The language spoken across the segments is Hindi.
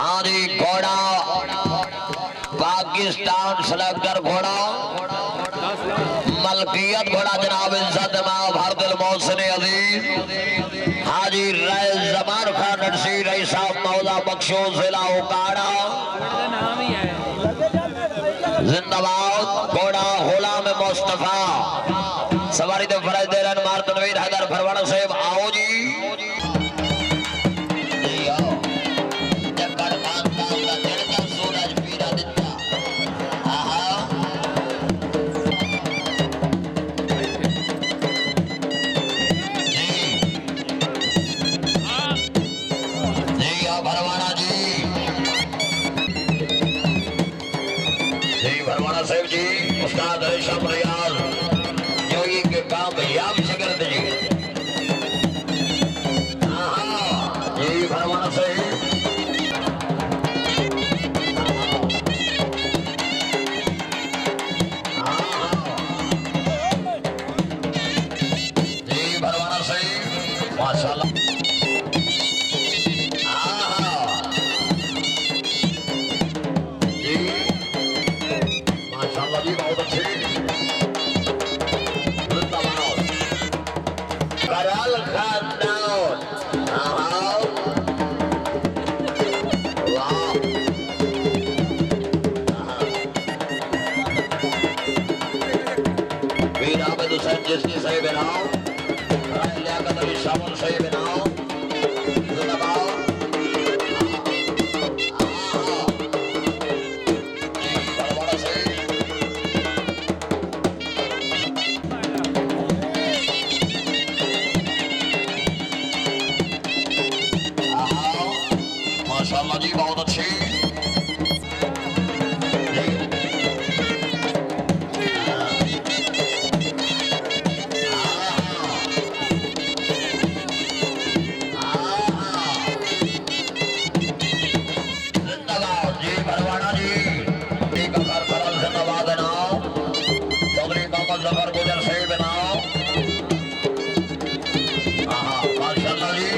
हाँ जी घोड़ा पाकिस्तान सेलेक्टर घोड़ा मलकियत घोड़ा जनाब इज्जत भारत मोहसिन अजीज हाजी रईस जमान खान नरसी रईस साहब मौला बख्शो जिला उकाड़ा जिंदाबाद घोड़ा गुलाम मुस्तफा सवारी तो फरज दे रहे मार तनवीर हैदर फरवाना साहब आओ जी साहब जी उस्ताद हरीशम रियाज योगी के काम याद शकर जी जी भरवाना साहब जी भरवाना साहब माशाल्लाह जी बहुत अच्छे कराल खानदान वीर आबिद हुसैन जिसकी सही बनाओ लियाकत अली शामुल सही बनाओ माशाल्लाह जी बहुत अच्छी जिंदाबाद जी भरवाना जी ठीक कर फरल जिंदाबाद बनाओ चौधरी मोहम्मद जफर गुजर सही बनाओ माशाल्लाह जी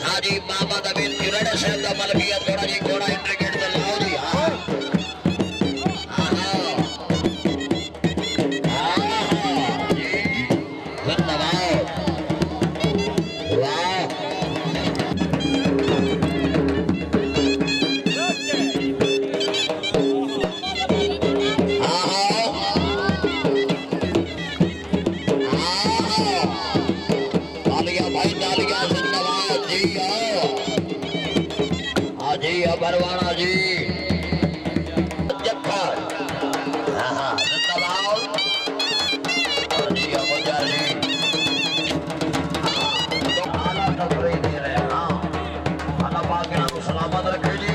हाजी मोहम्मद अमीन जुनेड साहब का मलकियत घोड़ा जी घोड़ा इंट्रीगेट से लाओ जी। हाँ बरवाना जी जक्खर जिंदाबाद जी अबूजर जी तो आला तफरी दे रहे हैं। हाँ अल्लाह पाक के नाम सलामत रखे जी।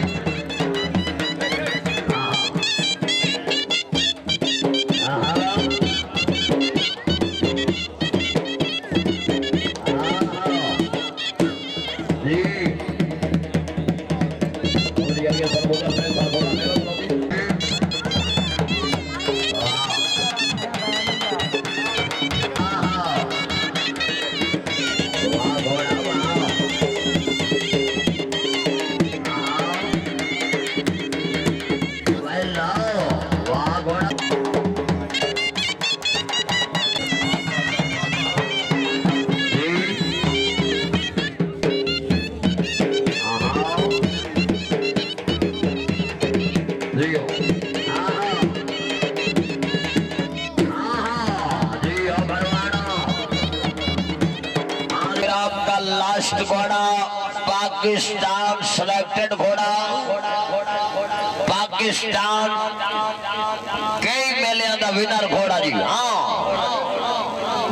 लास्ट घोड़ा पाकिस्तान सिलेक्टेड घोड़ा पाकिस्तान कई मेले का विनर घोड़ा जी। हाँ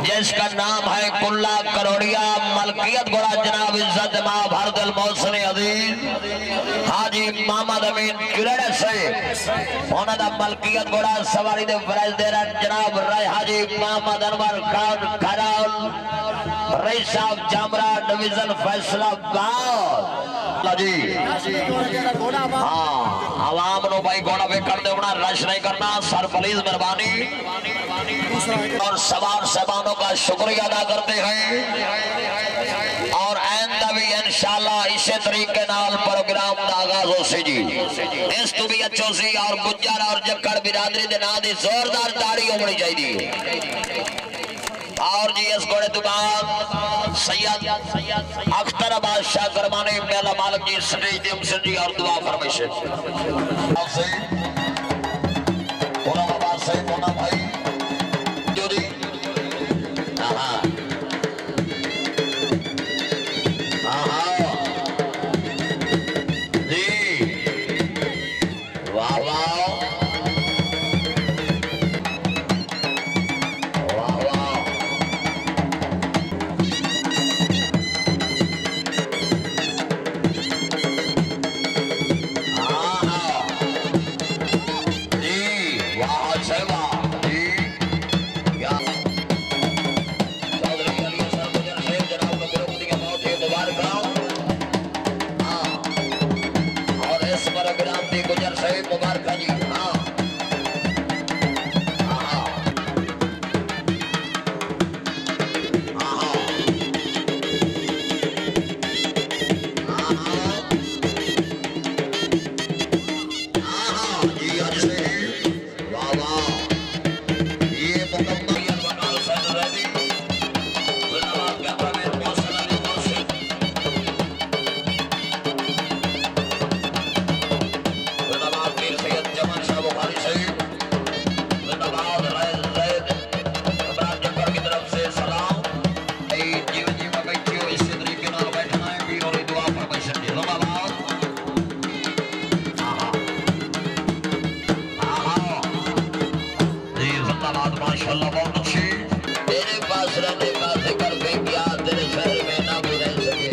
जिसका नाम है कुल्ला करोड़िया मलकियत घोड़ा जनाब इज्जत भारत मोहसिन अजीज हाजी मोहम्मद अमीन जुनेड से उन्होंने मलकियत घोड़ा सवारी दे प्राइज दे रहा जनाब राय हाजी मोहम्मद अनवर खान खराल रईस साहब जामरा डिवीजन फैसलाबाद जी। हाँ आवाम नो भाई घोड़ा पे कर देना रश नहीं करना सर प्लीज मेहरबानी और सवार साहबानों का शुक्रिया अदा करते हैं और आइंदा भी इंशाल्लाह इसी तरीके नाल प्रोग्राम का आगाज हो सी जी। इस तो भी अच्छो सी और गुज्जर और जक्कड़ बिरादरी के नाम की जोरदार ताड़ी होनी चाहिए। और जी इस घोड़े दुकान सैयद अख्तर बादशाह करमाने मेला मालिक जी स्टेज देम जी और दुआ फरमाइश भाई जो जी। जी वाह वाह माशाल्लाह बहुत अच्छी। तेरे पास रहने का जिक्र भी किया, तेरे शहर में ना भी रह सके।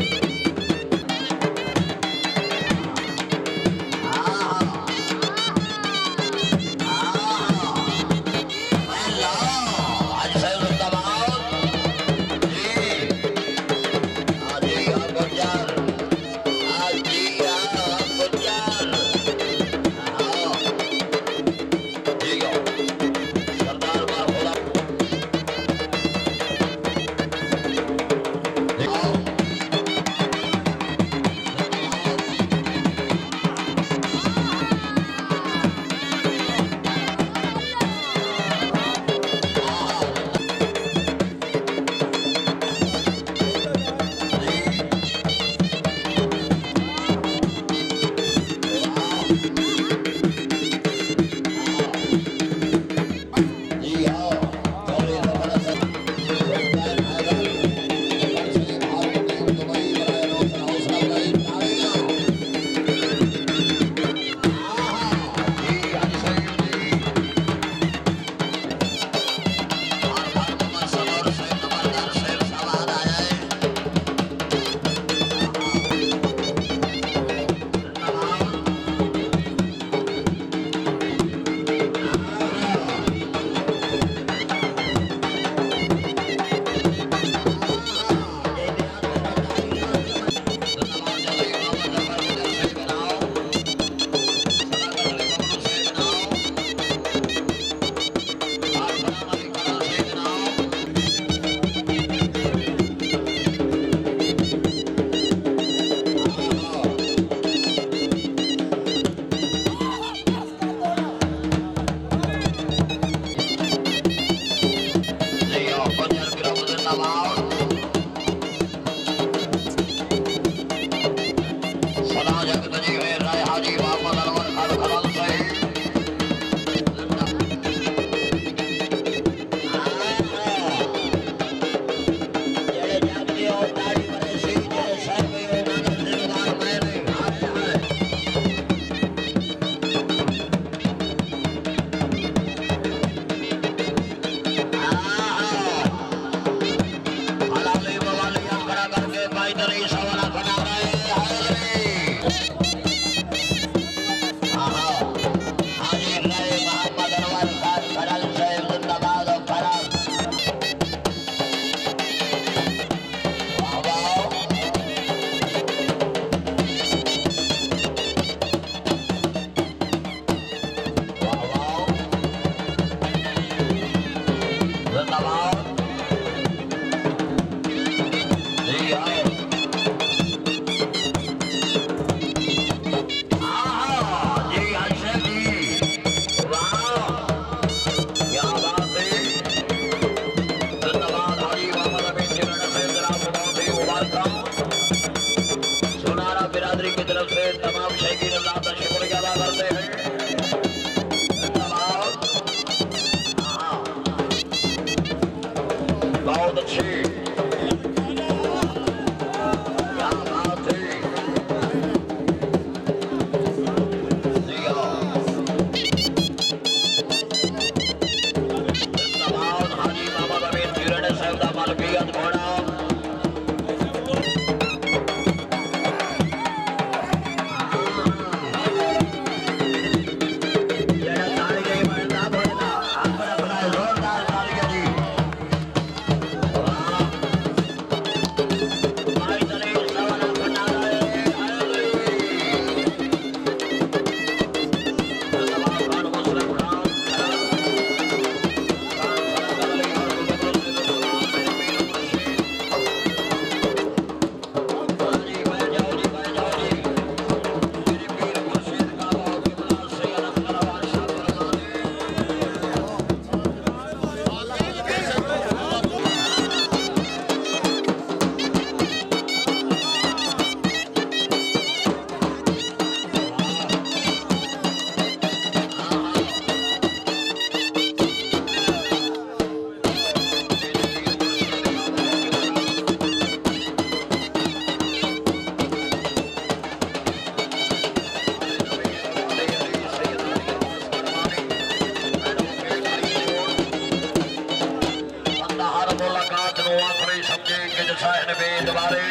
ने बेदवारे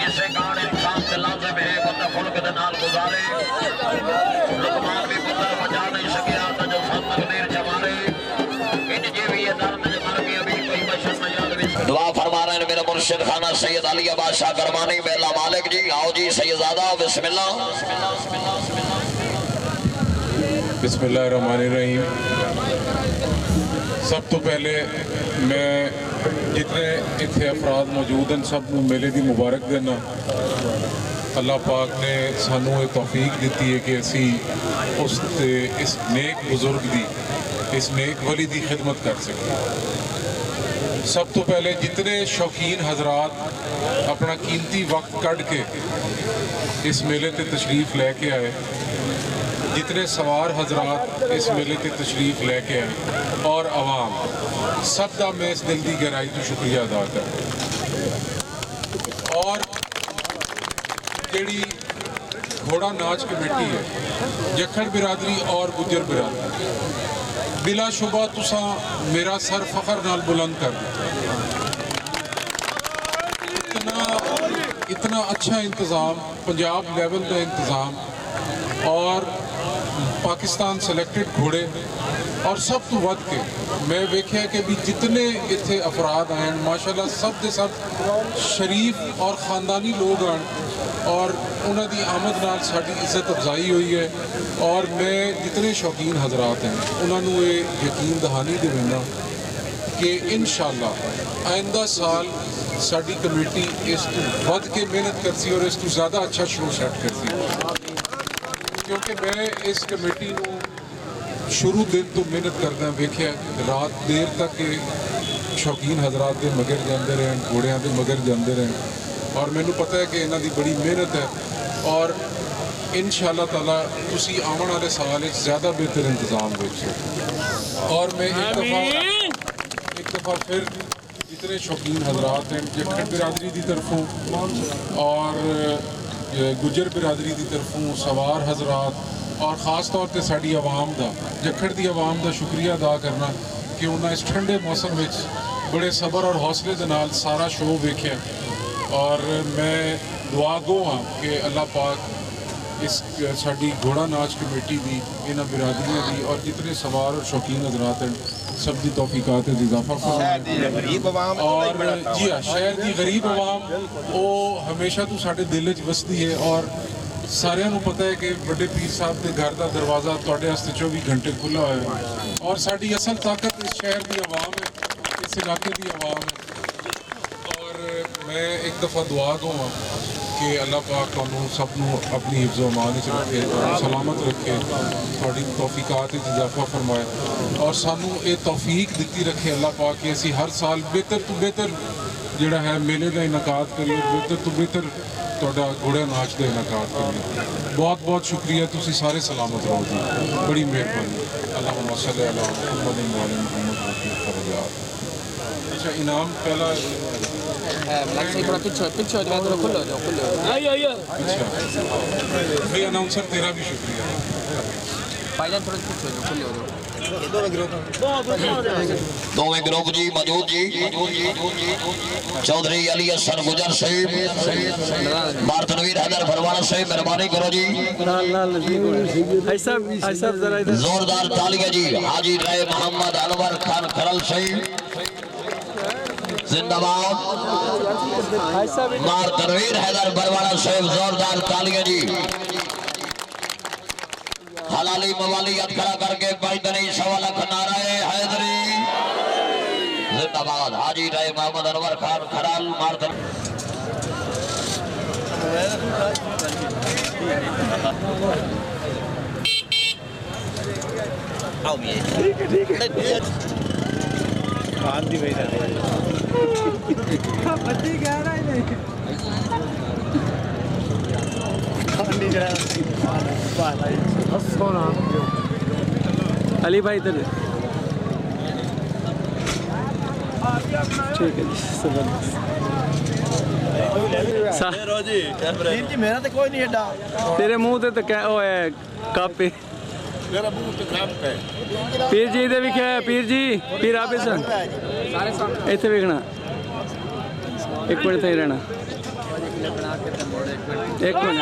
इसे कारण इंसान के लाजिम है बंदा खुल्क दे नाल गुजारे लुकमान भी पुत्र बचा नहीं सकिया तो जो सब तकदीर जमारे इन जे भी ये दर्द जमर के अभी कोई बशर न याद भी दुआ फरमा रहे हैं मेरे मुर्शिद खाना सैयद अली बादशाह करमानी मेला मालिक जी। आओ जी सैयदादा बिस्मिल्लाह बिस्मिल्लाहिर्रहमानिर्रहीम। सब तो पहले मैं जितने इतने अफराद मौजूद हैं सब नूं मेले की मुबारक देना। अल्लाह पाक ने सानू ये तौफीक दी है कि असी इस नेक बुजुर्ग की इस नेक वली की खिदमत कर सकें। सब तो पहले जितने शौकीन हजरात अपना कीमती वक्त कढ़ के इस मेले ते तशरीफ़ लैके आए, जितने सवार हजरात इस मेले ते तशरीफ़ लैके आए और आवाम सब का मैं इस दिल की गहराई तो शुक्रिया अदा कर। और जेड़ी घोड़ा नाच कमेटी है जखड़ बिरादरी और गुजर बिरादरी बिलाशुबा तुसा मेरा सर फखर नाल बुलंद कर इतना अच्छा इंतज़ाम पंजाब लेवल का इंतज़ाम और पाकिस्तान सिलेक्टेड घोड़े और सब तो वध के मैं वेख्या कि भी जितने इतने अफराद आए माशाल्लाह सब के सब शरीफ और ख़ानदानी लोग आए और उन्होंने आमद नाल साड़ी इज्जत अफजाई हुई है। और मैं जितने शौकीन हजरात हैं उन्होंने ये यकीन दहानी देना कि इंशाअल्लाह आइंदा साल साड़ी कमेटी इस तो वध के मेहनत करसी और इस तो ज़्यादा अच्छा शो सेट करसी, क्योंकि मैं इस कमेटी को शुरू दिन तो मेहनत करदा वेख्या रात देर तक शौकीन हजरात के मगर जाते रहे घोड़ियां के मगर जाते रहे और मैनू पता है कि इन्हों की बड़ी मेहनत है और इंशाअल्लाह ताला तुसी आने वाले साल ज़्यादा बेहतर इंतज़ाम देख सकते। और मैं एक दफ़ा फिर जितने शौकीन हजरात हैं जखड़ बिरादरी की तरफों और गुजर बिरादरी की तरफों सवार हजरात और ख़ास तौर पर साड़ी आवाम का जखड़ की आवाम का शुक्रिया अदा करना कि उन्हें इस ठंडे मौसम में बड़े सबर और हौसले के नाल सारा शो वेख्या। और मैं दुआ गो हाँ कि अल्लाह पाक इस साड़ी घोड़ा नाच कमेटी की इन्होंने बिरादरियों की और जितने सवार और शौकीन हजरात हैं सब की तौफीकात इजाफा फरमाए। और जी हाँ शहर की गरीब आवाम वो हमेशा तो साढ़े दिल च वसदी है और सारिਆਂ ਨੂੰ पता है कि बड़े पीर साहब के घर का दरवाज़ा तुहाडे वास्ते 24 घंटे खुला है और साड़ी असल ताकत इस शहर की आवाम है, इस इलाके की आवाम है। और मैं एक दफ़ा दुआ दूँगा कि अल्लाह पाक तुहानू सबनू अपनी हिफ्ज़ अमान च रखे, सलामत रखे, थोड़ी तौफीकात इजाफा फरमाए और सानू ये तौफीक दी रखे अल्लाह पाक कि असी हर साल बेहतर तो बेहतर जोड़ा है मेले का इनकाद करिए, बेहतर तो बेहतर थोड़ा घोड़ा नाच का इनकाद करिए। बहुत बहुत शुक्रिया, तुसी सारे सलामत रहो जी, बड़ी मेहरबानी। अल्लाहुम्मा सल्ली अला मुहम्मद व अला मुहम्मद। अच्छा इनाम पहला अच्छा भाई अनाउंसर तेरा भी शुक्रिया दोवें ग्रुप जी मौजूद जी चौधरी अली हसन गुजर साहिब मारतनवीर हैदर फरवाना साहिब मेहरबानी करो जी जोरदार तालियां जी। हाजी राय मोहम्मद अनवर खान खरल साहिब जिंदाबाद। मारतनवीर हैदर फरवाना साहिब जोरदार तालियां जी। हलाली मवालियत खड़ा करके बैदनी सवा लाख नाराए हैदरी जिंदाबाद। हाजी राय मोहम्मद अनवर खान खराल मारतन अली भाई इधर ठीक है जी मेरा तो कोई नहीं है तेरे मुंह ते तो क्या वो है कप है मेरा मुंह तो काम पे पीर जी दे विखे पीर जी पीर आबिद सन इत्थे वेखना एक मिनट सही रहना, एक मिनट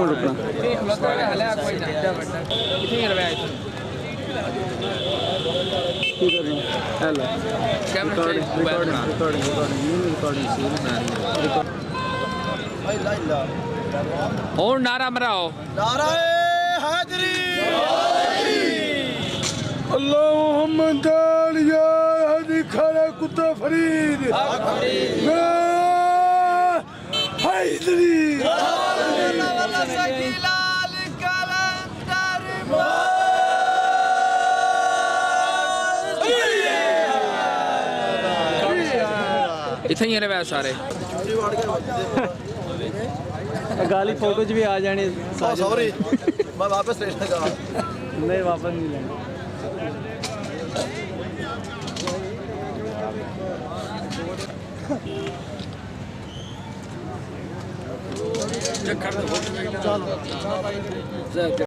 रुकना। और नारा मराओ, नाराए हैदरी अल्लाह मोहम्मद या हदी खाना कुत्ता फरीद हैदरी इत्थे ही रहे सारे। गाली फोटो च भी आ जाने। सॉरी मैं वापस ले लगा नहीं, वापस नहीं लेना।